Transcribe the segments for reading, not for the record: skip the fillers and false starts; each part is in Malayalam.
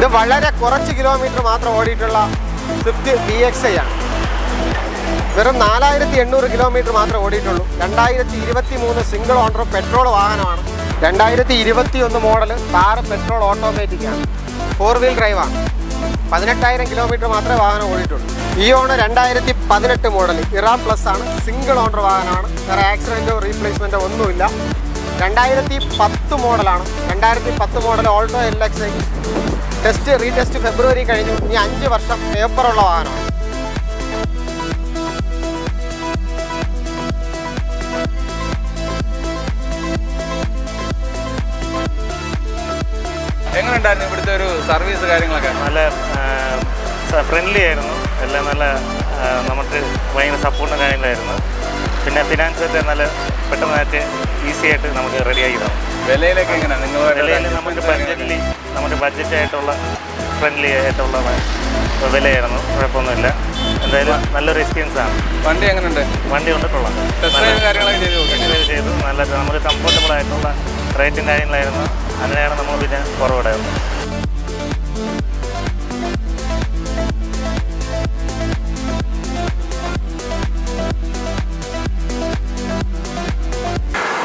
ഇത് വളരെ കുറച്ച് കിലോമീറ്റർ മാത്രം ഓടിയിട്ടുള്ള സ്വിഫ്റ്റ് DXi ആണ്. വെറും 4800 കിലോമീറ്റർ മാത്രമേ ഓടിയിട്ടുള്ളൂ. 2023 സിംഗിൾ ഓണർ പെട്രോൾ വാഹനമാണ്. 2021 മോഡൽ കാറ് പെട്രോൾ ഓട്ടോമാറ്റിക് ആണ്. 4 വീൽ ഡ്രൈവാണ്. 18,000 കിലോമീറ്റർ മാത്രമേ വാഹനം ഓടിയിട്ടുള്ളൂ. ഈ ഓണർ 2018 മോഡൽ ഇറ പ്ലസ് ആണ്. സിംഗിൾ ഓണർ വാഹനമാണ്. വേറെ ആക്സിഡൻറ്റോ റീപ്ലേസ്മെൻറ്റോ ഒന്നുമില്ല. 2010 മോഡലാണ്. 2010 മോഡൽ ഓൾട്ടോ LXi റീടെസ്റ്റ് ഫെബ്രുവരി കഴിഞ്ഞു. ഇനി 5 വർഷം പേപ്പറുള്ള വാഹനമാണ്. എങ്ങനെയുണ്ടായിരുന്നു ഇവിടുത്തെ ഒരു സർവീസ് കാര്യങ്ങളൊക്കെ? നല്ല ഫ്രണ്ട്ലി ആയിരുന്നു. എല്ലാം നല്ല നമുക്ക് ഭയങ്കര സപ്പോർട്ടും കാര്യങ്ങളായിരുന്നു. പിന്നെ ഫിനാൻസ് ഒക്കെ നല്ല പെട്ടെന്നായിട്ട് ഈസി ആയിട്ട് നമുക്ക് റെഡിയാക്കി തന്നു. വിലയിലൊക്കെ എങ്ങനെയാണ് നിങ്ങൾ? വിലയിൽ നമുക്ക് ബഡ്ജറ്റായിട്ടുള്ള ഫ്രണ്ട്ലി ആയിട്ടുള്ള വിലയായിരുന്നു. കുഴപ്പമൊന്നുമില്ല. എന്തായാലും നല്ലൊരു എക്സ്പീരിയൻസ് ആണ്. വണ്ടി എങ്ങനെയുണ്ട്? വണ്ടി കൊണ്ടിട്ടുള്ളത് ചെയ്തു. നല്ല നമുക്ക് കംഫർട്ടബിൾ ആയിട്ടുള്ള റേറ്റും കാര്യങ്ങളായിരുന്നു. അങ്ങനെയാണ് നമ്മൾ പിന്നെ കുറവുണ്ടായിരുന്നത്.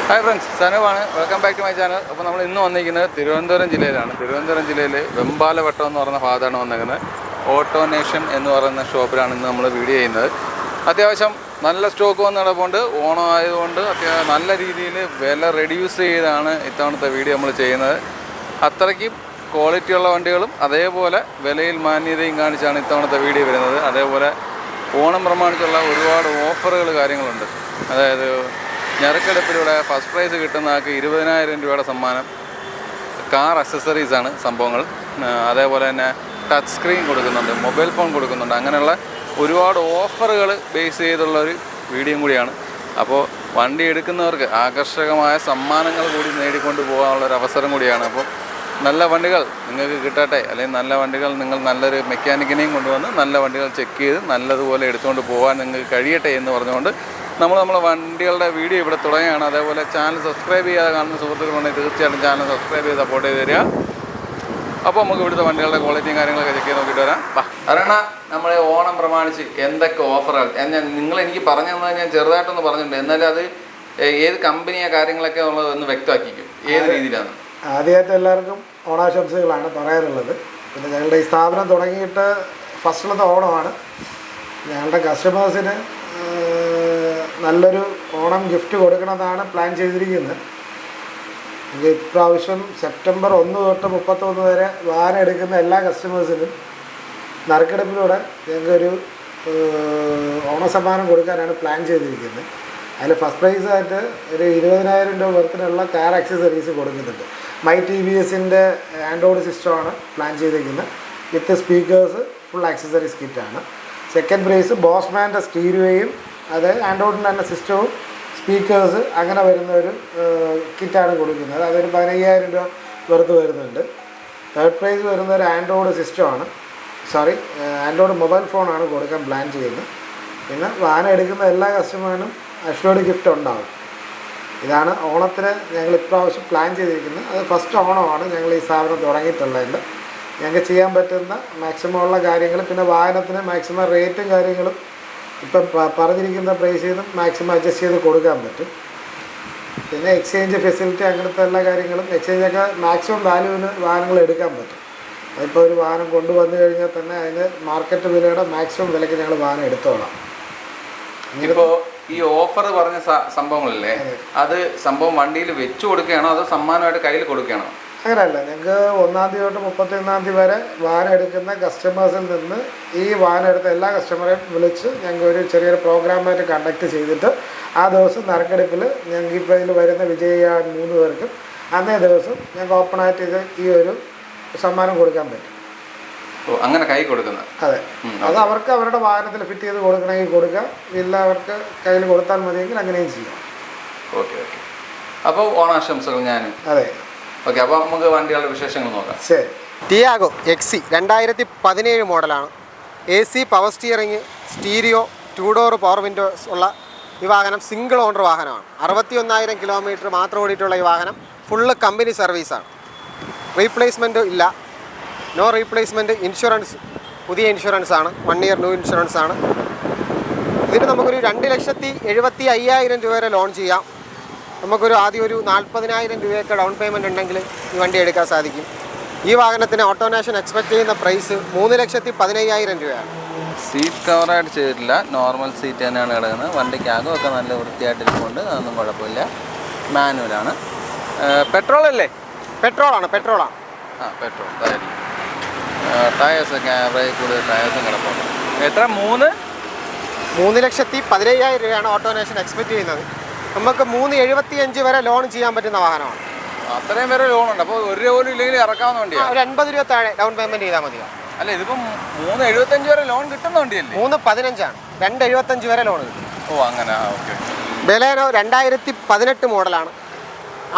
ഹായ് ഫ്രണ്ട്സ്, സനുവാണ്. Welcome back to my channel. അപ്പോൾ നമ്മൾ ഇന്ന് വന്നിരിക്കുന്നത് തിരുവനന്തപുരം ജില്ലയിലാണ്. തിരുവനന്തപുരം ജില്ലയിൽ വെമ്പാലവട്ടം എന്ന് പറയുന്ന ഭാഗത്താണ് വന്നിരിക്കുന്നത്. ഓട്ടോ നേഷൻ എന്ന് പറയുന്ന ഷോപ്പിലാണ് ഇന്ന് നമ്മൾ വീഡിയോ ചെയ്യുന്നത്. അത്യാവശ്യം നല്ല സ്റ്റോക്ക് വന്ന് നടപ്പുണ്ട്. ഓണം ആയതുകൊണ്ട് നല്ല രീതിയിൽ വില റെഡ്യൂസ് ചെയ്താണ് ഇത്തവണത്തെ വീഡിയോ നമ്മൾ ചെയ്യുന്നത്. അത്രയ്ക്കും ക്വാളിറ്റിയുള്ള വണ്ടികളും അതേപോലെ വിലയിൽ മാന്യതയും കാണിച്ചാണ് ഇത്തവണത്തെ വീഡിയോ വരുന്നത്. അതേപോലെ ഓണം പ്രമാണിച്ചുള്ള ഒരുപാട് ഓഫറുകൾ കാര്യങ്ങളുണ്ട്. അതായത് ഞെറുക്കെടുപ്പിലൂടെ ഫസ്റ്റ് പ്രൈസ് കിട്ടുന്ന ആൾക്ക് 20,000 രൂപയുടെ സമ്മാനം, കാർ അക്സസറീസാണ് സംഭവങ്ങൾ. അതേപോലെ തന്നെ ടച്ച് സ്ക്രീൻ കൊടുക്കുന്നുണ്ട്, മൊബൈൽ ഫോൺ കൊടുക്കുന്നുണ്ട്. അങ്ങനെയുള്ള ഒരുപാട് ഓഫറുകൾ ബേസ് ചെയ്തുള്ളൊരു വീഡിയോ കൂടിയാണ്. അപ്പോൾ വണ്ടി എടുക്കുന്നവർക്ക് ആകർഷകമായ സമ്മാനങ്ങൾ കൂടി നേടിക്കൊണ്ട് പോകാനുള്ളൊരു അവസരം കൂടിയാണ്. അപ്പോൾ നല്ല വണ്ടികൾ നിങ്ങൾക്ക് കിട്ടട്ടെ, അല്ലെങ്കിൽ നല്ല വണ്ടികൾ നിങ്ങൾ നല്ലൊരു മെക്കാനിക്കിനെയും കൊണ്ടുവന്ന് നല്ല വണ്ടികൾ ചെക്ക് ചെയ്ത് നല്ലതുപോലെ എടുത്തുകൊണ്ട് പോകാൻ നിങ്ങൾക്ക് കഴിയട്ടെ എന്ന് പറഞ്ഞുകൊണ്ട് നമ്മളെ വണ്ടികളുടെ വീഡിയോ ഇവിടെ തുടങ്ങുകയാണ്. അതേപോലെ ചാനൽ സബ്സ്ക്രൈബ് ചെയ്യാതെ കാണുന്ന സുഹൃത്തുക്കളുണ്ടെങ്കിൽ തീർച്ചയായിട്ടും ചാനൽ സബ്സ്ക്രൈബ് ചെയ്ത് സപ്പോർട്ട് ചെയ്ത് തരിക. അപ്പോൾ നമുക്ക് ഇവിടുത്തെ വണ്ടികളുടെ ക്വാളിറ്റിയും കാര്യങ്ങളൊക്കെ ചെക്ക് ചെയ്ത് നോക്കിയിട്ട് വരാം. അരണ നമ്മളെ ഓണം പ്രമാണിച്ച് എന്തൊക്കെ ഓഫറുകൾ എനിക്ക് പറഞ്ഞു തന്നാൽ ഞാൻ ചെറുതായിട്ടൊന്ന് പറഞ്ഞിട്ടുണ്ട്. എന്നാലും അത് ഏത് കമ്പനിയാ കാര്യങ്ങളൊക്കെ ഉള്ളത് ഒന്ന് വ്യക്തമാക്കിക്കും. ഏത് രീതിയിലാണ്? ആദ്യമായിട്ട് എല്ലാവർക്കും ഓണാശംസകളാണ് പറയാറുള്ളത്. പിന്നെ ഞങ്ങളുടെ ഈ സ്ഥാപനം തുടങ്ങിയിട്ട് ഫസ്റ്റിലത്തെ ഓണമാണ്. ഞങ്ങളുടെ കസ്റ്റമേഴ്സിന് നല്ലൊരു ഓണം ഗിഫ്റ്റ് കൊടുക്കണമെന്നാണ് പ്ലാൻ ചെയ്തിരിക്കുന്നത്. ഇപ്രാവശ്യം സെപ്റ്റംബർ 1 തൊട്ട് 31 വരെ വാഹനം എടുക്കുന്ന എല്ലാ കസ്റ്റമേഴ്സിനും നറുക്കെടുപ്പിലൂടെ ഞങ്ങൾക്കൊരു ഓണസമ്മാനം കൊടുക്കാനാണ് പ്ലാൻ ചെയ്തിരിക്കുന്നത്. അതിൽ ഫസ്റ്റ് പ്രൈസായിട്ട് ഒരു 20,000 രൂപ വർത്തിനുള്ള കാർ ആക്സസറീസ് കൊടുക്കുന്നുണ്ട്. മൈ TVSൻ്റെ ആൻഡ്രോയിഡ് സിസ്റ്റമാണ് പ്ലാൻ ചെയ്തിരിക്കുന്നത്. വിത്ത് സ്പീക്കേഴ്സ്, ഫുൾ ആക്സസറീസ് കിറ്റാണ്. സെക്കൻഡ് പ്രൈസ് ബോസ്മാൻ്റെ സ്റ്റീരിയോയും അത് ആൻഡ്രോയിഡിൻ്റെ തന്നെ സിസ്റ്റവും സ്പീക്കേഴ്സ് അങ്ങനെ വരുന്ന ഒരു കിറ്റാണ് കൊടുക്കുന്നത്. അതൊരു 15,000 രൂപ വെറുതെ വരുന്നുണ്ട്. തേർഡ് പ്രൈസ് വരുന്ന ഒരു ആൻഡ്രോയിഡ് സിസ്റ്റമാണ്, ആൻഡ്രോയിഡ് മൊബൈൽ ഫോണാണ് കൊടുക്കാൻ പ്ലാൻ ചെയ്യുന്നത്. പിന്നെ വാഹനം എടുക്കുന്ന എല്ലാ കസ്റ്റമറിനും അഷ്വേർഡ് ഗിഫ്റ്റ് ഉണ്ടാകും. ഇതാണ് ഓണത്തിന് ഞങ്ങൾ ഇപ്രാവശ്യം പ്ലാൻ ചെയ്തിരിക്കുന്നത്. അത് ഫസ്റ്റ് ഓണമാണ് ഞങ്ങൾ ഈ സ്ഥാപനം തുടങ്ങിയിട്ടുള്ളതിൻ്റെ. ഞങ്ങൾക്ക് ചെയ്യാൻ പറ്റുന്ന മാക്സിമം ഉള്ള കാര്യങ്ങൾ, പിന്നെ വാഹനത്തിന് മാക്സിമം റേറ്റും കാര്യങ്ങളും ഇപ്പം പറഞ്ഞിരിക്കുന്ന പ്രൈസിൽ നിന്നും മാക്സിമം അഡ്ജസ്റ്റ് ചെയ്ത് കൊടുക്കാൻ പറ്റും. പിന്നെ എക്സ്ചേഞ്ച് ഫെസിലിറ്റി അങ്ങനത്തെ എല്ലാ കാര്യങ്ങളും എക്സ്ചേഞ്ചൊക്കെ മാക്സിമം വാല്യൂവിന് വാഹനങ്ങൾ എടുക്കാൻ പറ്റും. അതിപ്പോൾ ഒരു വാഹനം കൊണ്ടുവന്നു കഴിഞ്ഞാൽ തന്നെ അതിന് മാർക്കറ്റ് വിലയുടെ മാക്സിമം വിലയ്ക്ക് ഞങ്ങൾ വാഹനം എടുത്തോളാം. ഇപ്പോൾ ഈ ഓഫർ പറഞ്ഞ സംഭവങ്ങളില്ലേ, അത് സംഭവം വണ്ടിയിൽ വെച്ച് കൊടുക്കുകയാണോ അതോ സമ്മാനമായിട്ട് കയ്യിൽ കൊടുക്കുകയാണോ? അങ്ങനെയല്ല, ഞങ്ങൾക്ക് 1-ാം തീയതി തൊട്ട് 31-ാം തീയതി വരെ വാഹനം എടുക്കുന്ന കസ്റ്റമേഴ്സിൽ നിന്ന് ഈ വാഹനം എടുത്ത എല്ലാ കസ്റ്റമറെയും വിളിച്ച് ഞങ്ങൾക്ക് ഒരു ചെറിയൊരു പ്രോഗ്രാമായിട്ട് കണ്ടക്ട് ചെയ്തിട്ട് ആ ദിവസം നറുക്കെടുപ്പിൽ ഞങ്ങൾക്ക് ഇപ്പോൾ ഇതിൽ വരുന്ന വിജയിയാൻ 3 പേർക്കും അന്നേ ദിവസം ഞങ്ങൾക്ക് ഓപ്പണായിട്ട് ഇത് ഈ ഒരു സമ്മാനം കൊടുക്കാൻ പറ്റും. അങ്ങനെ കൈ കൊടുക്കുന്നത്? അതെ, അത് അവർക്ക് അവരുടെ വാഹനത്തിൽ ഫിറ്റ് ചെയ്ത് കൊടുക്കണമെങ്കിൽ കൊടുക്കാം, ഇല്ല അവർക്ക് കയ്യിൽ കൊടുത്താൽ മതിയെങ്കിൽ അങ്ങനെയും ചെയ്യാം. ഓക്കെ. അപ്പോൾ ഓണാശംസകൾ ഞാനും. അതെ, ഓക്കെ. അപ്പോൾ നമുക്ക് വണ്ടികളുടെ വിശേഷങ്ങൾ നോക്കാം. ശരി. ടിയാഗോ XE 2017 മോഡലാണ്. AC power steering, stereo, 2 door power Windows ഉള്ള ഈ വാഹനം സിംഗിൾ ഓണർ വാഹനമാണ്. 61,000 കിലോമീറ്റർ മാത്രം ഓടിയിട്ടുള്ള ഈ വാഹനം ഫുള്ള് കമ്പനി സർവീസാണ്. റീപ്ലേസ്മെൻറ്റ് ഇല്ല. നോ റീപ്ലേസ്മെൻറ്റ് ഇൻഷുറൻസ്, പുതിയ ഇൻഷുറൻസ് ആണ്, 1 ഇയർ ന്യൂ ഇൻഷുറൻസ് ആണ്. ഇതിന് നമുക്കൊരു 2,75,000 രൂപ വരെ ലോൺ ചെയ്യാം. നമുക്കൊരു ആദ്യം ഒരു 40,000 രൂപയൊക്കെ ഡൗൺ പേയ്മെൻറ്റ് ഉണ്ടെങ്കിൽ ഈ വണ്ടി എടുക്കാൻ സാധിക്കും. ഈ വാഹനത്തിന് ഓട്ടോനേഷൻ എക്സ്പെക്ട് ചെയ്യുന്ന പ്രൈസ് 3,15,000 രൂപയാണ്. സീറ്റ് കവറായിട്ട് ചെയ്തിട്ടില്ല, നോർമൽ സീറ്റ് തന്നെയാണ് കിടക്കുന്നത്. വണ്ടിക്കകമൊക്കെ നല്ല വൃത്തിയായിട്ടിരിക്കുന്നുണ്ട്, അതൊന്നും കുഴപ്പമില്ല. മാനുവലാണ്. പെട്രോൾ അല്ലേ? പെട്രോളാണ്. പെട്രോൾ അതായിരിക്കും. ടയേഴ്സൊക്കെ ആവറേജ് കൂടുതൽ ടയേഴ്സും കിടപ്പുണ്ട്. എത്ര? 3,15,000 രൂപയാണ് ഓട്ടോനേഷൻ എക്സ്പെക്ട് ചെയ്യുന്നത്. നമുക്ക് 3,75 വരെ ലോൺ ചെയ്യാൻ പറ്റുന്ന വാഹനമാണ്. അത്രയും വരെ ലോൺ ഉണ്ട്. അപ്പോൾ 1 രൂപ പോലും ഇല്ലെങ്കിൽ ഇറക്കാവുന്ന വണ്ടിയാണ്. ഒരു 50 രൂപ താഴെ ഡൗൺ പേയ്മെൻറ്റ് ചെയ്താൽ മതിയോ? അല്ല, ഇതിപ്പം 3,75 വരെ ലോൺ കിട്ടുന്ന വണ്ടിയല്ലേ? 3,15 2,75 വരെ ലോൺ കിട്ടും. ഓ അങ്ങനെ, ഓക്കെ. ബലേനോ 2018 മോഡലാണ്.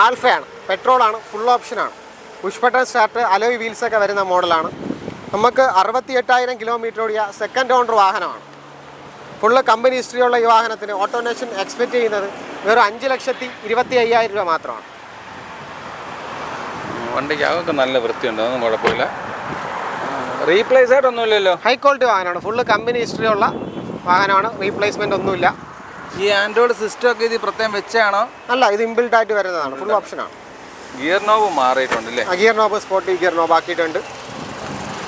ആൽഫയാണ്, പെട്രോളാണ്, ഫുൾ ഓപ്ഷനാണ്. പുഷ് ബട്ടൺ സ്റ്റാർട്ട്, അലോയ് വീൽസൊക്കെ വരുന്ന മോഡലാണ്. നമുക്ക് 68,000 കിലോമീറ്റർ ഓടിയ സെക്കൻഡ് ഓണർ വാഹനമാണ്. ഫുള്ള് കമ്പനി ഹിസ്റ്ററിയുള്ള ഈ വാഹനത്തിന് ഓട്ടോനേഷൻ എക്സ്പെക്ട് ചെയ്യുന്നത് വെറും 5,25,000 രൂപ മാത്രമാണ്. വണ്ടിക്കകമൊക്കെ നല്ല വൃത്തിയുണ്ട്, അതൊന്നും കുഴപ്പമില്ല. റീപ്ലേസ് ആയിട്ടൊന്നുമില്ലല്ലോ? ഹൈ ക്വാളിറ്റി വാഹനമാണ്, ഫുള്ള് കമ്പനി ഹിസ്റ്ററിയുള്ള വാഹനമാണ്, റീപ്ലേസ്മെൻ്റ് ഒന്നുമില്ല. ഈ ആൻഡ്രോയിഡ് സിസ്റ്റം ഒക്കെ ഇത് പ്രത്യേകം വെച്ചാണോ? അല്ല, ഇത് ഇൻബിൽഡ് ആയിട്ട് വരുന്നതാണ്, ഫുൾ ഓപ്ഷനാണ്. ഗിയർ നോബ് മാറിയിട്ടുണ്ടല്ലേ? Gear knob sporty gear knob ആക്കിയിട്ടുണ്ട്.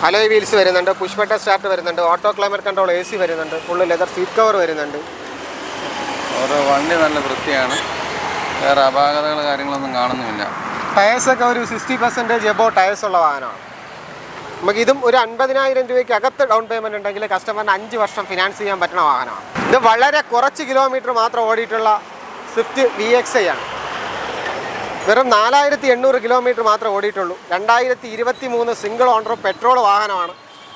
അലോയ് വീൽസ് വരുന്നുണ്ട്, പുഷ് ബട്ടൺ സ്റ്റാർട്ട് വരുന്നുണ്ട്, ഓട്ടോ ക്ലൈമറ്റ് കൺട്രോൾ AC വരുന്നുണ്ട്, ഫുള്ള് ലെതർ സീറ്റ് കവർ വരുന്നുണ്ട്. ഓരോ വണ്ടി നല്ല വൃത്തിയാണ്, വേറെ അപാകതകൾ കാര്യങ്ങളൊന്നും കാണുന്നുമില്ല. ടയേഴ്സൊക്കെ ഒരു 60% എബോ ടയേഴ്സ് ഉള്ള വാഹനമാണ്. നമുക്ക് ഇതും ഒരു 50,000 രൂപയ്ക്ക് അകത്ത് ഡൗൺ പേയ്മെൻറ്റ് ഉണ്ടെങ്കിൽ കസ്റ്റമറിന് 5 വർഷം ഫിനാൻസ് ചെയ്യാൻ പറ്റുന്ന വാഹനമാണ്. ഇത് വളരെ കുറച്ച് കിലോമീറ്റർ മാത്രം ഓടിയിട്ടുള്ള സ്വിഫ്റ്റ് VXi ആണ്. വെറും 4,800 കിലോമീറ്റർ മാത്രമേ ഓടിയിട്ടുള്ളൂ. 2023 സിംഗിൾ ഓണർ പെട്രോൾ വാഹനമാണ്.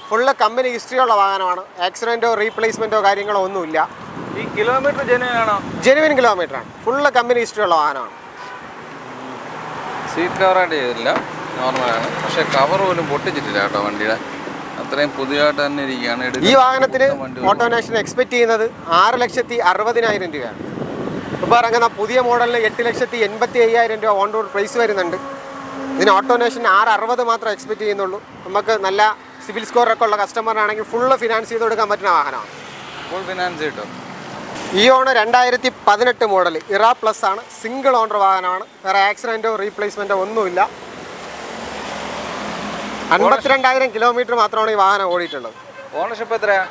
ഫുള്ള് കമ്പനി ഹിസ്റ്ററിയുള്ള വാഹനമാണ്. ആക്സിഡൻറ്റോ റീപ്ലേസ്മെൻറ്റോ കാര്യങ്ങളോ ഒന്നുമില്ല. ഈ കിലോമീറ്റർ ജെനുവിനാണോ? ജെനുവിൻ കിലോമീറ്ററാണ്, ഫുള്ള് കമ്പനി ഹിസ്റ്ററിയുള്ള വാഹനമാണ്. സീറ്റ് കവറായിട്ട് ചെയ്തിട്ടില്ല, നോർമലാണ്. പക്ഷേ കവർ പോലും പൊട്ടിച്ചിട്ടില്ല കേട്ടോ വണ്ടിയുടെ, അത്രയും പുതിയതായിട്ട് തന്നെ ഇരിക്കുകയാണ്. ഈ വാഹനത്തിന് ഓട്ടോനേഷൻ എക്സ്പെക്ട് ചെയ്യുന്നത് 6,60,000 രൂപയാണ്. ഇപ്പോൾ ഇറങ്ങുന്ന പുതിയ മോഡലിന് 8,85,000 രൂപ ഓൺ റോഡ് പ്രൈസ് വരുന്നുണ്ട്. ഇതിന് ഓട്ടോനേഷൻ 6,60 മാത്രമേ എക്സ്പെക്ട് ചെയ്യുന്നുള്ളൂ. നമുക്ക് നല്ല സിവിൽ സ്കോറൊക്കെ ഉള്ള കസ്റ്റമറിനാണെങ്കിൽ ഫുള്ള് ഫിനാൻസ് ചെയ്ത് കൊടുക്കാൻ പറ്റുന്ന വാഹനമാണ്. ഫുൾ ഫിനാൻസ് കിട്ടും. ഈ ഓണ് 2018 മോഡൽ ഇറ പ്ലസ് ആണ്, സിംഗിൾ ഓണർ വാഹനമാണ്. വേറെ ആക്സിഡൻറ്റോ റീപ്ലേസ്മെൻറ്റോ ഒന്നുമില്ല. 52,000 കിലോമീറ്റർ മാത്രമാണ് ഈ വാഹനം ഓടിയിട്ടുള്ളത്. ഓണർഷിപ്പ് എത്രയാ?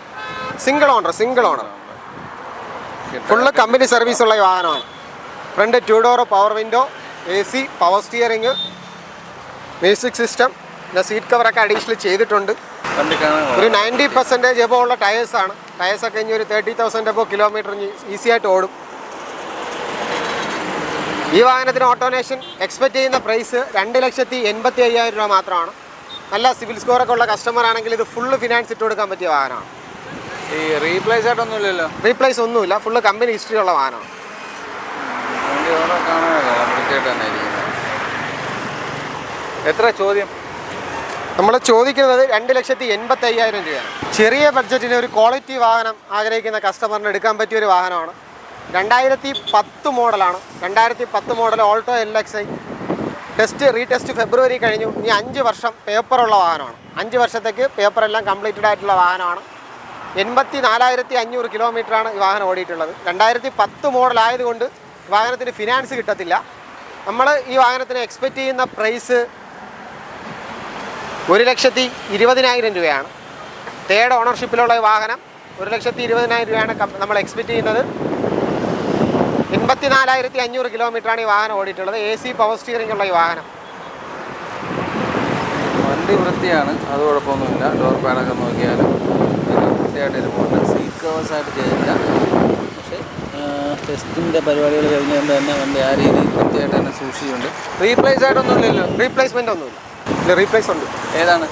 Single owner full company service ഉള്ള ഈ വാഹനമാണ്. Front 2 door power window, AC, power steering, music system, പിന്നെ സീറ്റ് കവറൊക്കെ അഡീഷണൽ ചെയ്തിട്ടുണ്ട്. ഒരു 90% എബോ ഉള്ള ടയേഴ്സാണ്. ടയേഴ്സൊക്കെ ഇനി ഒരു 30,000 എബോ കിലോമീറ്റർ ഈസി ആയിട്ട് ഓടും. ഈ വാഹനത്തിന് ഓട്ടോനേഷൻ എക്സ്പെക്ട് ചെയ്യുന്ന പ്രൈസ് 2,85,000 രൂപ മാത്രമാണ്. നല്ല സിവിൽ സ്കോറൊക്കെ ഉള്ള കസ്റ്റമർ ആണെങ്കിൽ ഇത് ഫുള്ള് ഫിനാൻസ് ഇട്ട് കൊടുക്കാൻ പറ്റിയ വാഹനമാണ്. ഈ റീപ്ലേസ് ആയിട്ടൊന്നുമില്ലല്ലോ? റീപ്ലേസ് ഒന്നുമില്ല, ഫുള്ള് കമ്പനി ഹിസ്റ്ററി ഉള്ള വാഹനമാണ്. എത്ര ചോദ്യം? നമ്മൾ ചോദിക്കുന്നത് 2,85,000 രൂപയാണ്. ചെറിയ ബഡ്ജറ്റിന് ഒരു ക്വാളിറ്റി വാഹനം ആഗ്രഹിക്കുന്ന കസ്റ്റമറിന് എടുക്കാൻ പറ്റിയ ഒരു വാഹനമാണ്. 2010 മോഡലാണ്. 2010 മോഡൽ ഓൾട്ടോ LXi. റീടെസ്റ്റ് ഫെബ്രുവരി കഴിഞ്ഞു. ഇനി 5 വർഷം പേപ്പറുള്ള വാഹനമാണ്. 5 വർഷത്തേക്ക് പേപ്പറെല്ലാം കംപ്ലീറ്റഡ് ആയിട്ടുള്ള വാഹനമാണ്. 84,500 കിലോമീറ്ററാണ് ഈ വാഹനം ഓടിയിട്ടുള്ളത്. 2010 മോഡലായതുകൊണ്ട് വാഹനത്തിന് ഫിനാൻസ് കിട്ടത്തില്ല. നമ്മൾ ഈ വാഹനത്തിന് എക്സ്പെക്റ്റ് ചെയ്യുന്ന പ്രൈസ് 1,20,000 രൂപയാണ്. തേർഡ് ഓണർഷിപ്പിലുള്ള ഈ വാഹനം 1,20,000 രൂപയാണ് നമ്മൾ എക്സ്പെക്റ്റ് ചെയ്യുന്നത്. 84,500 കിലോമീറ്ററാണ് ഈ വാഹനം ഓടിയിട്ടുള്ളത്. AC പവർ സ്റ്റിയറിംഗ് ഉള്ള ഈ വാഹനം. വണ്ടി വൃത്തിയാണ്, അത് കുഴപ്പമൊന്നുമില്ല. ഡോർ പാഡൊക്കെ നോക്കിയാലും വൃത്തിയായിട്ട് ഇരുപ്പുണ്ട്. സീറ്റ് കവേഴ്സായിട്ട് ചെയ്തില്ല, പക്ഷേ ടെസ്റ്റിൻ്റെ പരിപാടികൾ കഴിഞ്ഞുകൊണ്ട് തന്നെ വണ്ടി ആ രീതിയിൽ വൃത്തിയായിട്ട് തന്നെ സൂക്ഷിച്ചിട്ടുണ്ട്. റീപ്ലേസ് ആയിട്ടൊന്നുമില്ലല്ലോ? റീപ്ലേസ്മെൻ്റ് ഒന്നുമില്ല. റീപ്ലേസ് ഉണ്ട്. ഏതാണ്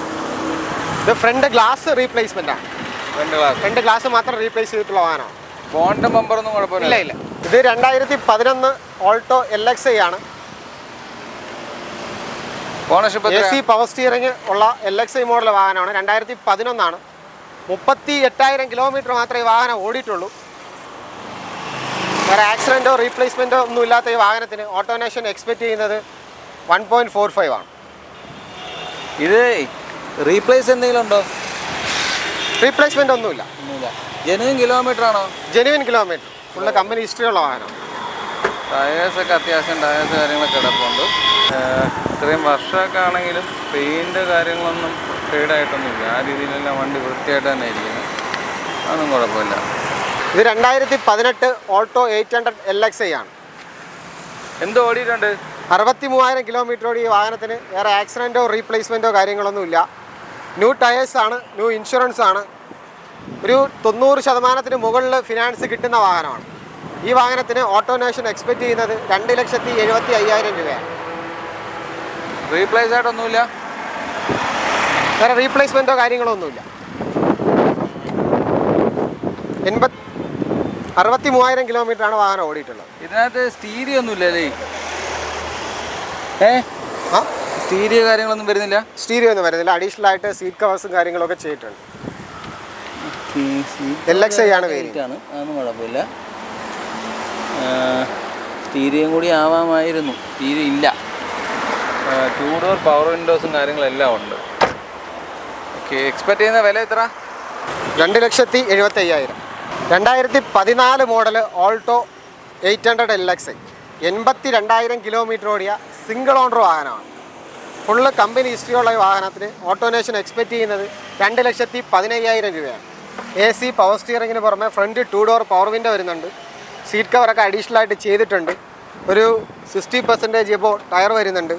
ഇത്? ഫ്രണ്ട് ഗ്ലാസ് റീപ്ലേസ്മെൻ്റ് ആണ്. ഫ്രണ്ട് ഗ്ലാസ് മാത്രം റീപ്ലേസ് ചെയ്തിട്ടുള്ള വാഹനമാണ്. ഫോണിൻ്റെ ബമ്പറൊന്നും കുഴപ്പമില്ല? ഇല്ല. ഇത് 2011 ഓൾട്ടോ LXi ആണ്. ഓണർഷിപ്പ് AC പവർ സ്റ്റിയറിംഗ് ഉള്ള LXi മോഡൽ വാഹനമാണ്. 2011 ആണ്. 38,000 കിലോമീറ്റർ മാത്രമേ ഈ വാഹനം ഓടിയിട്ടുള്ളൂ. വേറെ ആക്സിഡൻറ്റോ റീപ്ലേസ്മെൻറ്റോ ഒന്നും ഇല്ലാത്ത ഈ വാഹനത്തിന് ഓട്ടോനേഷൻ എക്സ്പെക്റ്റ് ചെയ്യുന്നത് 1.45 ആണ്. ഇത് റീപ്ലേസ് എന്തെങ്കിലും ഉണ്ടോ? റീപ്ലേസ്മെൻ്റ് ഒന്നുമില്ല. ഒന്നുമില്ല. ജെനുവിൻ കിലോമീറ്റർ ആണോ? Genuine kilometre, full company history ഉള്ള വാഹനം. ടയേഴ്സൊക്കെ അത്യാവശ്യം ടയേഴ്സ് കാര്യങ്ങളൊക്കെ കിടപ്പുണ്ട്. ഇത്രയും വർഷമൊക്കെ ആണെങ്കിലും പെയിൻറ്റ് കാര്യങ്ങളൊന്നും ഫെയ്ഡായിട്ടൊന്നുമില്ല. ആ രീതിയിലെല്ലാം വണ്ടി വൃത്തിയായിട്ട് തന്നെ ഇരിക്കുന്നത്. അതൊന്നും കുഴപ്പമില്ല. ഇത് 2018 ഓൾട്ടോ 800 LXi ആണ്. എന്തോ ഓടിയിട്ടുണ്ട്? 63,000 കിലോമീറ്റർ ഓടി. ഈ വാഹനത്തിന് വേറെ ആക്സിഡൻറ്റോ റീപ്ലേസ്മെൻറ്റോ കാര്യങ്ങളൊന്നുമില്ല. ന്യൂ ടയേഴ്സ് ആണ്, ന്യൂ ഇൻഷുറൻസ് ആണ്. ഒരു 90% മുകളിൽ ഫിനാൻസ് കിട്ടുന്ന വാഹനമാണ്. ഈ വാഹനത്തിന് ഓട്ടോനേഷൻ എക്സ്പെക്റ്റ് ചെയ്യുന്നത് 2,75,000 രൂപയാണ്. റീപ്ലേസ് ആയിട്ടൊന്നുമില്ല, വേറെ റീപ്ലേസ്മെൻറ്റോ കാര്യങ്ങളോ ഒന്നുമില്ല. 63,000 കിലോമീറ്ററാണ് വാഹനം ഓടിയിട്ടുള്ളത്. ഇതിനകത്ത് സ്റ്റീരിയോ ഒന്നുമില്ലല്ലേ? സ്റ്റീരിയോ കാര്യങ്ങളൊന്നും വരുന്നില്ല? സ്റ്റീരിയോ ഒന്നും വരുന്നില്ല. അഡീഷണൽ ആയിട്ട് സീറ്റ് കവേഴ്സും കാര്യങ്ങളൊക്കെ ചെയ്തിട്ടുണ്ട്. LXi ആണ് വേരിയന്റ്. അതൊന്നും കുഴപ്പമില്ല. സ്റ്റീരിയോയും കൂടി ആവാമായിരുന്നു. സ്റ്റീരിയോ ഇല്ല. 2 ഡോർ പവർ വിൻഡോസും കാര്യങ്ങളെല്ലാം ഉണ്ട്. ഓക്കെ, എക്സ്പെക്ട് ചെയ്യുന്ന വില എത്ര? 2,75,000. 2014 മോഡൽ ഓൾട്ടോ 800 LXi 82,000 കിലോമീറ്റർ ഓടിയ സിംഗിൾ ഓണർ വാഹനമാണ്. ഫുള്ള് കമ്പനി ഹിസ്റ്ററിയുള്ള ഈ വാഹനത്തിന് ഓട്ടോനേഷൻ എക്സ്പെക്റ്റ് ചെയ്യുന്നത് 2,15,000 രൂപയാണ്. AC പവർ സ്റ്റിയറിങ്ങിന് പുറമെ ഫ്രണ്ട് 2 ഡോർ പവർ വിൻഡോ വരുന്നുണ്ട്. സീറ്റ് കവറൊക്കെ അഡീഷണൽ ആയിട്ട് ചെയ്തിട്ടുണ്ട്. ഒരു 60% എബോ ടയർ വരുന്നുണ്ട്.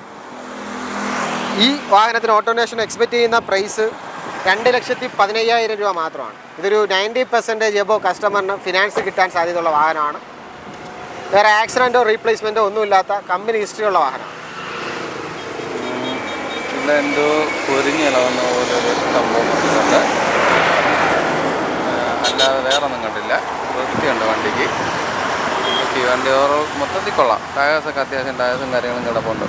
ഈ വാഹനത്തിന് ഓട്ടോനേഷൻ എക്സ്പെക്റ്റ് ചെയ്യുന്ന പ്രൈസ് 2,15,000 രൂപ മാത്രമാണ്. ഇതൊരു 90% എബോ കസ്റ്റമറിന് ഫിനാൻസ് കിട്ടാൻ സാധ്യതയുള്ള വാഹനമാണ്. വേറെ ആക്സിഡൻറ്റോ റീപ്ലേസ്മെൻറ്റോ ഒന്നുമില്ലാത്ത കമ്പനി ഹിസ്റ്ററിയുള്ള വാഹനമാണ്. ഇവിടെ എന്തോ പൊരിഞ്ഞിളവുന്ന പോലൊരു സംഭവം വന്നിട്ടുണ്ട്. അല്ലാതെ വേറെ ഒന്നും കണ്ടില്ല. വൃത്തിയുണ്ട് വണ്ടിക്ക്. വണ്ടി ഓരോ മൊത്തത്തിൽ കൊള്ളാം. ടയേഴ്സൊക്കെ അത്യാവശ്യം ടയേഴ്സും കാര്യങ്ങളും കിടപ്പുണ്ട്.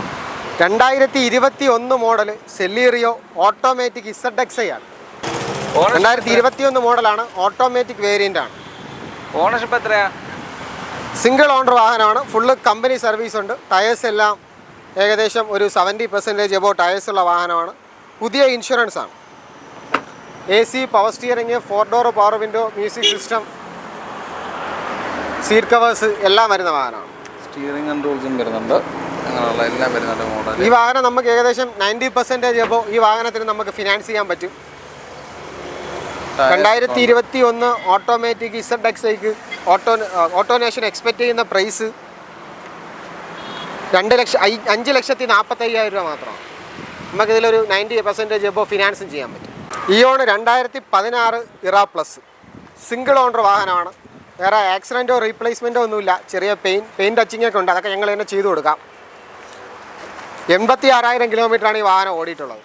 2021 മോഡൽ സെല്ലീറിയോ ഓട്ടോമാറ്റിക് ZXi ആണ്. 2021 മോഡലാണ്. ഓട്ടോമാറ്റിക് വേരിയൻ്റ് ആണ്. ഓണർഷിപ്പ് എത്രയാ? സിംഗിൾ ഓണർ വാഹനമാണ്. ഫുള്ള് കമ്പനി സർവീസ് ഉണ്ട്. ടയേഴ്സ് എല്ലാം ഏകദേശം ഒരു 70% എബോ ടയേഴ്സ് ഉള്ള വാഹനമാണ്. പുതിയ ഇൻഷുറൻസ് ആണ്. AC power steering, 4 door power window, music system, seat covers എല്ലാം വരുന്ന വാഹനമാണ്. സ്റ്റിയറിംഗ് കൺട്രോൾസും വരുന്നുണ്ട്. അങ്ങനെയുള്ള എല്ലാം വരുന്നുണ്ട് മോഡൽ. ഈ വാഹനം നമുക്ക് ഏകദേശം 90% എബോ ഈ വാഹനത്തിന് നമുക്ക് ഫിനാൻസ് ചെയ്യാൻ പറ്റും. 2021 ഓട്ടോമാറ്റിക് ZXiക്ക് ഓട്ടോനേഷൻ എക്സ്പെക്റ്റ് ചെയ്യുന്ന പ്രൈസ് 5,40,000 രൂപ മാത്രമാണ്. നമുക്കിതിലൊരു 90% എബോ ഫിനാൻസും ചെയ്യാൻ പറ്റും. ഇയോൺ 2016 ഇറ പ്ലസ് സിംഗിൾ ഓണർ വാഹനമാണ്. വേറെ ആക്സിഡൻറ്റോ റീപ്ലേസ്മെൻറ്റോ ഒന്നുമില്ല. ചെറിയ പെയിൻ ടച്ചിങ് ഒക്കെ ഉണ്ട്. അതൊക്കെ ഞങ്ങൾ തന്നെ ചെയ്തു കൊടുക്കാം. 86,000 കിലോമീറ്ററാണ് ഈ വാഹനം ഓടിയിട്ടുള്ളത്.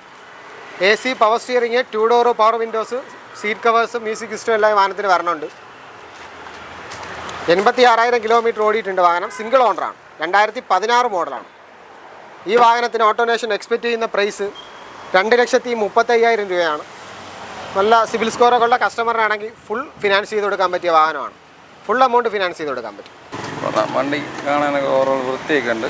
AC power steering, 2 door power Windows, seat covers, music system എല്ലാം ഈ വാഹനത്തിന് വരണുണ്ട്. 86,000 കിലോമീറ്റർ ഓടിയിട്ടുണ്ട് വാഹനം. സിംഗിൾ ഓണറാണ്. 2016 മോഡലാണ്. ഈ വാഹനത്തിന് ഓട്ടോനേഷൻ എക്സ്പെക്റ്റ് ചെയ്യുന്ന പ്രൈസ് 2,35,000 രൂപയാണ്. നല്ല സിബിൽ സ്കോറൊക്കെ ഉള്ള കസ്റ്റമറിനാണെങ്കിൽ ഫുൾ ഫിനാൻസ് ചെയ്ത് കൊടുക്കാൻ പറ്റിയ വാഹനമാണ്. ഫുൾ എമൗണ്ട് ഫിനാൻസ് ചെയ്ത് കൊടുക്കാൻ പറ്റും. വണ്ടി കാണാനൊക്കെ ഓവറോൾ വൃത്തിയൊക്കെ ഉണ്ട്.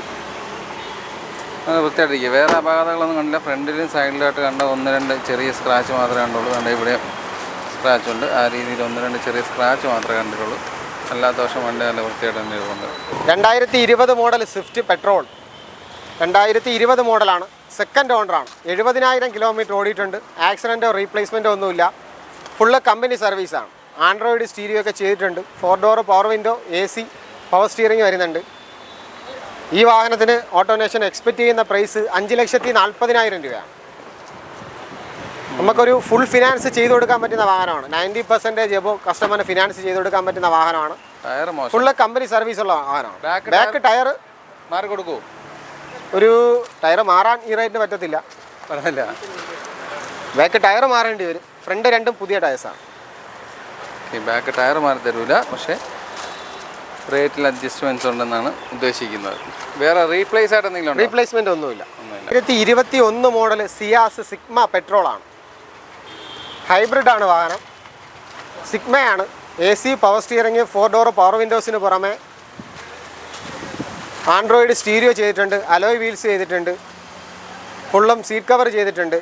അത് വൃത്തിയായിട്ടിരിക്കുക. വേറെ അപകടങ്ങളൊന്നും കണ്ടില്ല. ഫ്രണ്ടിലും സൈഡിലായിട്ട് കണ്ട 1-2 ചെറിയ സ്ക്രാച്ച് മാത്രമേ കണ്ടുള്ളൂ. കണ്ട ഇവിടെ സ്ക്രാച്ചുണ്ട്. ആ രീതിയിൽ 1-2 ചെറിയ സ്ക്രാച്ച് മാത്രമേ കണ്ടിട്ടുള്ളൂ. അല്ലാത്ത വർഷം വണ്ടി നല്ല വൃത്തിയായിട്ട് തന്നെ ഇരിക്കുന്നുണ്ട്. 2020 മോഡൽ സ്വിഫ്റ്റ് പെട്രോൾ 2020 മോഡലാണ്. സെക്കൻഡ് ഓണറാണ്. 70,000 കിലോമീറ്റർ ഓടിയിട്ടുണ്ട്. ആക്സിഡൻറ്റോ റീപ്ലേസ്മെൻറ്റോ ഒന്നുമില്ല. ഫുള്ള് കമ്പനി സർവീസാണ്. ആൻഡ്രോയിഡ് സ്റ്റീരിയോ ഒക്കെ ചെയ്തിട്ടുണ്ട്. 4 door power window, AC power steering വരുന്നുണ്ട്. ഈ വാഹനത്തിന് ഓട്ടോനേഷൻ എക്സ്പെക്റ്റ് ചെയ്യുന്ന പ്രൈസ് 5,40,000 രൂപയാണ്. നമുക്കൊരു ഫുൾ ഫിനാൻസ് ചെയ്ത് കൊടുക്കാൻ പറ്റുന്ന വാഹനമാണ്. 90% എബോ കസ്റ്റമറിന് ഫിനാൻസ് ചെയ്ത് കൊടുക്കാൻ പറ്റുന്ന വാഹനമാണ്. ഫുള്ള് കമ്പനി സർവീസ് ഉള്ള വാഹനമാണ്. ബാക്ക് ടയർ മാറി കൊടുക്കുമോ? ഒരു ടയർ മാറാൻ ഈ റേറ്റിന് പറ്റത്തില്ല. പറഞ്ഞില്ല. ബാക്ക് ടയർ മാറേണ്ടി വരും. ഫ്രണ്ട് രണ്ടും പുതിയ ടയേഴ്സാണ്. ബാക്ക് ടയർ മാറി തരൂല, പക്ഷേ റേറ്റിൽ അഡ്ജസ്റ്റ്മെൻറ്റ്സ് ഉണ്ടെന്നാണ് ഉദ്ദേശിക്കുന്നത്. വേറെ റീപ്ലേസ് ആയിട്ട് എന്തെങ്കിലും റീപ്ലേസ്മെൻ്റ് ഒന്നുമില്ല. 2021 മോഡൽ സിയാസ് സിഗ്മ പെട്രോളാണ്. ഹൈബ്രിഡാണ് വാഹനം. സിഗ്മയാണ്. AC power steering, 4 door power വിൻഡോസിന് പുറമെ ആൻഡ്രോയിഡ് സ്റ്റീരിയോ ചെയ്തിട്ടുണ്ട്. അലോയ് വീൽസ് ചെയ്തിട്ടുണ്ട്. ഫുള്ളും സീറ്റ് കവർ ചെയ്തിട്ടുണ്ട്.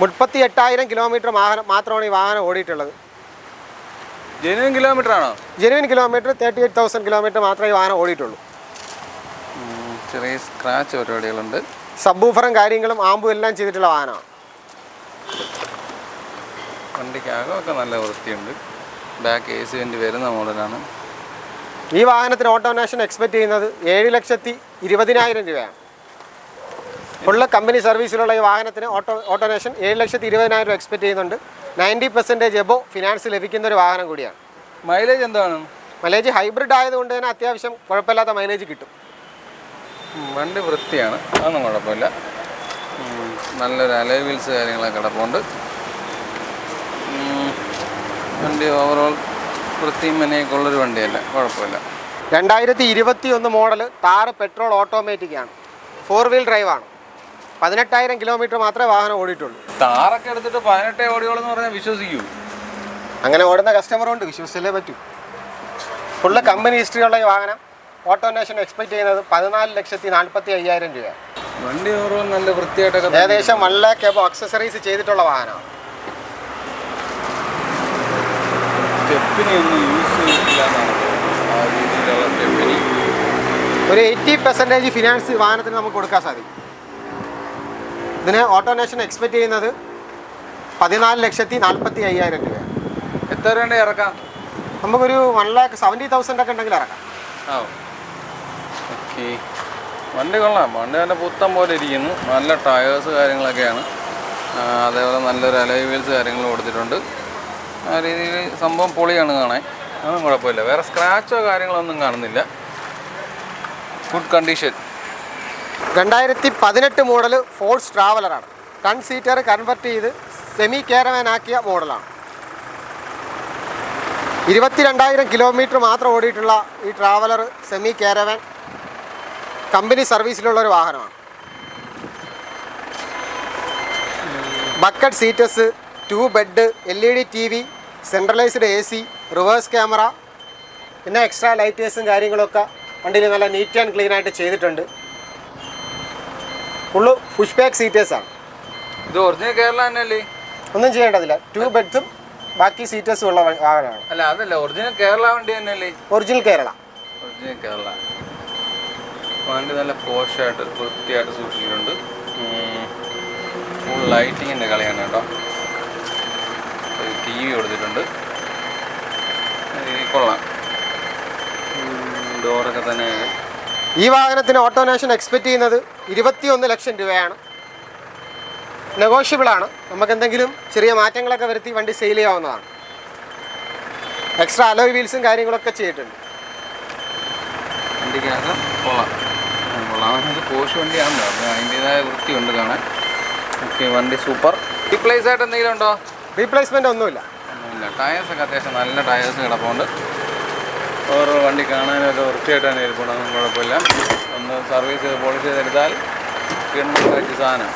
38,000 കിലോമീറ്റർ മാത്രമാണ് ഈ വാഹനം ഓടിയിട്ടുള്ളത്. ജെന്യൂൻ കിലോമീറ്റർ ആണോ? ജെന്യൂൻ കിലോമീറ്റർ 38,000 കിലോമീറ്റർ മാത്രമേ ഈ വാഹനം ഓടിയിട്ടുള്ളൂ. ചെറിയ സ്ക്രാച്ച് പരിപാടികളുണ്ട്. സബ്ബൂഫറും കാര്യങ്ങളും ആമ്പും എല്ലാം ചെയ്തിട്ടുള്ള വാഹനമാണ്. വണ്ടിക്കകമൊക്കെ നല്ല വൃത്തിയുണ്ട്. ബാക്ക് AC വെൻ്റ് വരുന്ന മോഡലാണ്. ഈ വാഹനത്തിന് ഓട്ടോനേഷൻ എക്സ്പെക്ട് ചെയ്യുന്നത് 7,20,000 രൂപയാണ്. ഫുള്ള് കമ്പനി സർവീസിലുള്ള ഈ വാഹനത്തിന് ഓട്ടോനേഷൻ 7,20,000 രൂപ എക്സ്പെക്ട് ചെയ്യുന്നുണ്ട്. 90% എബോ ഫിനാൻസ് ലഭിക്കുന്ന ഒരു വാഹനം കൂടിയാണ്. മൈലേജ് എന്താണ്? മൈലേജ് ഹൈബ്രിഡ് ആയതുകൊണ്ട് തന്നെ അത്യാവശ്യം കുഴപ്പമില്ലാത്ത മൈലേജ് കിട്ടും. വണ്ടി വൃത്തിയാണ്, അതൊന്നും കുഴപ്പമില്ല. നല്ലൊരു അലോയ് വീൽസ് കാര്യങ്ങളൊക്കെ കിടപ്പുണ്ട്. വണ്ടി ഓവറോൾ വൃത്തിയും മെനയൊക്കെ ഉള്ളൊരു വണ്ടിയല്ല, കുഴപ്പമില്ല. 2021 മോഡൽ താറ് പെട്രോൾ ഓട്ടോമാറ്റിക്കാണ്. 4 വീൽ ഡ്രൈവാണ്. 18,000 കിലോമീറ്റർ മാത്രമേ വാഹനം ഓടിയിട്ടുള്ളൂ. താറൊക്കെ എടുത്തിട്ട് 18 ഓടിയോളൂ എന്ന് പറഞ്ഞാൽ വിശ്വസിക്കൂ? അങ്ങനെ ഓടുന്ന കസ്റ്റമറുണ്ട്, വിശ്വസിച്ചല്ലേ പറ്റൂ. ഫുള്ള് കമ്പനി ഹിസ്റ്ററി ഉള്ള ഈ വാഹനം ഓട്ടോനേഷൻ എക്സ്പെക്ട് ചെയ്യുന്നത് 14,45,000 രൂപ. വണ്ടി ഓവറോൾ നല്ല വൃത്തിയായിട്ടൊക്കെ ഏകദേശം 1 lakh എബോ അക്സസറീസ് ചെയ്തിട്ടുള്ള വാഹനമാണ്. സ്റ്റെപ്പിനി ഒന്നും യൂസ് ചെയ്തിട്ടില്ല എന്നാണ് ആ രീതിയിലുള്ള സ്റ്റെപ്പിനി. ഒരു 80% ഫിനാൻസ് വാഹനത്തിന് നമുക്ക് കൊടുക്കാൻ സാധിക്കും. ഇതിന് ഓട്ടോനേഷൻ എക്സ്പെക്ട് ചെയ്യുന്നത് 14,45,000 രൂപ. എത്ര രൂപ ഇറക്കാം? നമുക്കൊരു 1,70,000 ഒക്കെ ഉണ്ടെങ്കിൽ ഇറക്കാം. ആ, ഓക്കെ. വണ്ടി കൊള്ളാം. വണ്ടി നല്ല പുത്തം പോലെ ഇരിക്കുന്നു. നല്ല ടയേഴ്സ് കാര്യങ്ങളൊക്കെയാണ്. അതേപോലെ നല്ലൊരു അലോയ് വീൽസ് കാര്യങ്ങൾ കൊടുത്തിട്ടുണ്ട്. ആ രീതിയിൽ സംഭവം പൊളിയാണ് കാണാൻ. അതൊന്നും കുഴപ്പമില്ല. വേറെ സ്ക്രാച്ചോ കാര്യങ്ങളൊന്നും കാണുന്നില്ല. Good condition. 2018 മോഡൽ ഫോഴ്സ് ട്രാവലറാണ്. 10 സീറ്റർ കൺവെർട്ട് ചെയ്ത് സെമി കാരവാൻ ആക്കിയ മോഡലാണ്. 22,000 കിലോമീറ്റർ മാത്രം ഓടിയിട്ടുള്ള ഈ ട്രാവലർ സെമി കാരവാൻ കമ്പനി സർവീസിലുള്ള ഒരു വാഹനമാണ്. Bucket seats, 2 bed, LED TV, centralised AC, reverse camera, പിന്നെ എക്സ്ട്രാ ലൈറ്റേഴ്സും കാര്യങ്ങളൊക്കെ വണ്ടിയിൽ നല്ല നീറ്റ് ആൻഡ് ക്ലീൻ ആയിട്ട് ചെയ്തിട്ടുണ്ട്. ഫുള്ള് പുഷ് ബാക്ക് സീറ്റേഴ്സാണ്. ഇത് ഒറിജിനൽ കേരള തന്നെയല്ലേ? ഒന്നും ചെയ്യേണ്ടതില്ല. 2 ബെഡ്സും ബാക്കി സീറ്റേഴ്സും ഉള്ള വാഹനമാണ്. അല്ല, അതല്ല, ഒറിജിനൽ കേരള വണ്ടി തന്നെയല്ലേ? ഒറിജിനൽ കേരള. ഒറിജിനൽ കേരള വണ്ടി നല്ല പോഷായിട്ട് വൃത്തിയായിട്ട് സൂക്ഷിച്ചിട്ടുണ്ട്. ഫുൾ ലൈറ്റിങ്ങിൻ്റെ കളിയാണ് കേട്ടോ. ഒരു TV കൊടുത്തിട്ടുണ്ട്. കൊള്ളാം. ഡോറൊക്കെ തന്നെ. ഈ വാഹനത്തിന് ഓട്ടോനേഷൻ എക്സ്പെക്ട് ചെയ്യുന്നത് 21 ലക്ഷം രൂപയാണ്. നെഗോഷ്യബിളാണ്. നമുക്ക് എന്തെങ്കിലും ചെറിയ മാറ്റങ്ങളൊക്കെ വരുത്തി വണ്ടി സെയിൽ ചെയ്യാവുന്നതാണ്. എക്സ്ട്രാ അലോയ് വീൽസും കാര്യങ്ങളൊക്കെ ചെയ്തിട്ടുണ്ട്. വണ്ടിക്കകത്ത് കൊള്ളാം. പോഷ് വണ്ടിയാണല്ലോ, അപ്പോൾ അതിൻ്റേതായ വൃത്തിയുണ്ട് കാണാൻ. ഓക്കെ, വണ്ടി സൂപ്പർ. റീപ്ലേസ് ആയിട്ട് എന്തെങ്കിലും ഉണ്ടോ? റീപ്ലേസ്മെൻ്റ് ഒന്നുമില്ല. ടയേഴ്സൊക്കെ അത്യാവശ്യം നല്ല ടയേഴ്സ് കിടപ്പുണ്ട്. ഓരോ വണ്ടി കാണാനൊക്കെ വൃത്തിയായിട്ടാണ് ഇരിപ്പുണ്ട്. അതൊന്നും കുഴപ്പമില്ല. ഒന്ന് സർവീസ് ചെയ്ത് പോളിഷ് ചെയ്തെടുത്താൽ കിണ്ണ സാധനം.